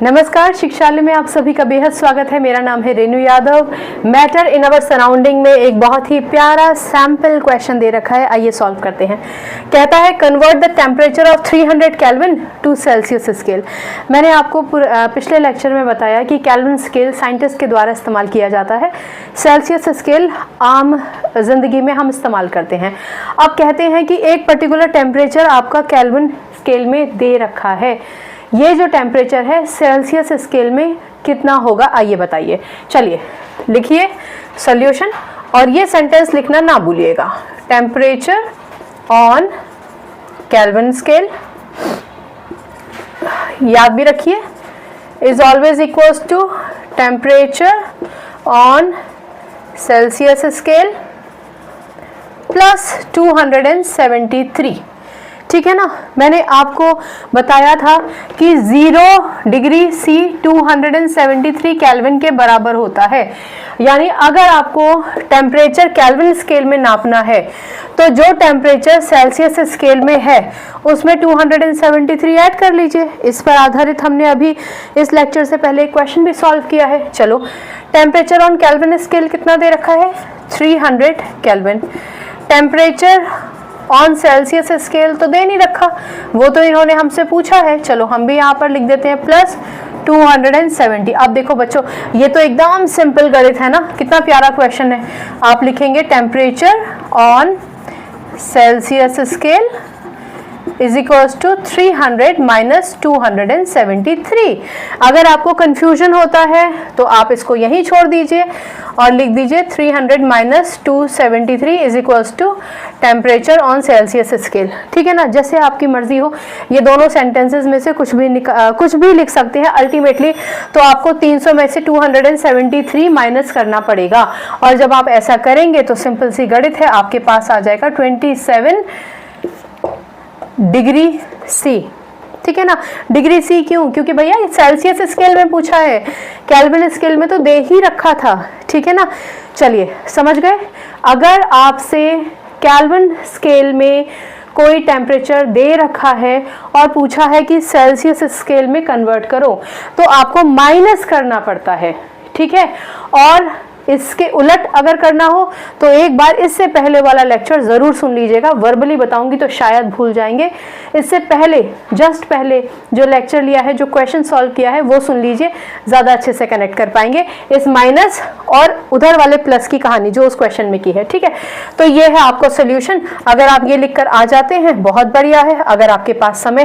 नमस्कार, शिक्षालय में आप सभी का बेहद स्वागत है। मेरा नाम है Renu Yadav. Matter in our surrounding में एक बहुत ही प्यारा सैम्पल क्वेश्चन दे रखा है, आइए सॉल्व करते हैं। कहता है convert the temperature of 300 kelvin to Celsius scale. मैंने आपको पिछले लेक्चर में बताया कि केल्विन स्केल साइंटिस्ट के द्वारा इस्तेमाल किया जाता है, सेल्सियस स्केल आम जिंदगी में हम इस्तेमाल करते हैं। अब कहते हैं कि एक पर्टिकुलर टेम्परेचर आपका केल्विन स्केल में दे रखा है, ये जो टेम्परेचर है सेल्सियस स्केल में कितना होगा, आइए बताइए। चलिए लिखिए सॉल्यूशन, और ये सेंटेंस लिखना ना भूलिएगा। टेम्परेचर ऑन केल्विन स्केल, याद भी रखिए, is always equals to temperature on Celsius scale plus 273। ठीक है ना। मैंने आपको बताया था कि 0 डिग्री सी 273 केल्विन के बराबर होता है। यानी अगर आपको टेम्परेचर केल्विन स्केल में नापना है तो जो टेम्परेचर सेल्सियस स्केल में है उसमें 273 ऐड कर लीजिए। इस पर आधारित हमने अभी इस लेक्चर से पहले एक क्वेश्चन भी सॉल्व किया है। चलो, टेम्परेचर ऑन केल्विन स्केल कितना दे रखा है, 300 kelvin. Temperature on Celsius scale तो दे नहीं रखा, वो तो इन्होंने हमसे पूछा है। चलो हम भी यहाँ पर लिख देते हैं प्लस 270। अब देखो बच्चों, ये तो एकदम सिंपल गणित है ना, कितना प्यारा क्वेश्चन है। आप लिखेंगे temperature on Celsius scale is equals to 300 minus 273। अगर आपको कंफ्यूजन होता है तो आप इसको यहीं छोड़ दीजिए और लिख दीजिए 300 minus 273 is equals to temperature on Celsius scale. ठीक है ना, जैसे आपकी मर्जी हो। ये दोनों सेंटेंसेस में से कुछ भी लिख सकते हैं। अल्टीमेटली तो आपको 300 में से 273 माइनस करना पड़ेगा, और जब आप ऐसा करेंगे तो सिंपल सी गणित है, आपके पास आ जाएगा 27 डिग्री सी। ठीक है ना। डिग्री सी क्यों? क्योंकि भैया ये सेल्सियस स्केल में पूछा है, केल्विन स्केल में तो दे ही रखा था। ठीक है ना। चलिए समझ गए। अगर आपसे केल्विन स्केल में कोई टेम्परेचर दे रखा है और पूछा है कि सेल्सियस स्केल में कन्वर्ट करो, तो आपको माइनस करना पड़ता है। ठीक है। और इसके उलट अगर करना हो तो एक बार इससे पहले वाला लेक्चर जरूर सुन लीजिएगा, वर्बली बताऊंगी तो शायद भूल जाएंगे। इससे पहले जस्ट पहले जो लेक्चर लिया है, जो क्वेश्चन सॉल्व किया है, वो सुन लीजिए, ज्यादा अच्छे से कनेक्ट कर पाएंगे इस माइनस और उधर वाले प्लस की कहानी जो उस क्वेश्चन में की है। ठीक है। तो ये है आपको सोल्यूशन। अगर आप ये लिखकर आ जाते हैं बहुत बढ़िया है। अगर आपके पास समय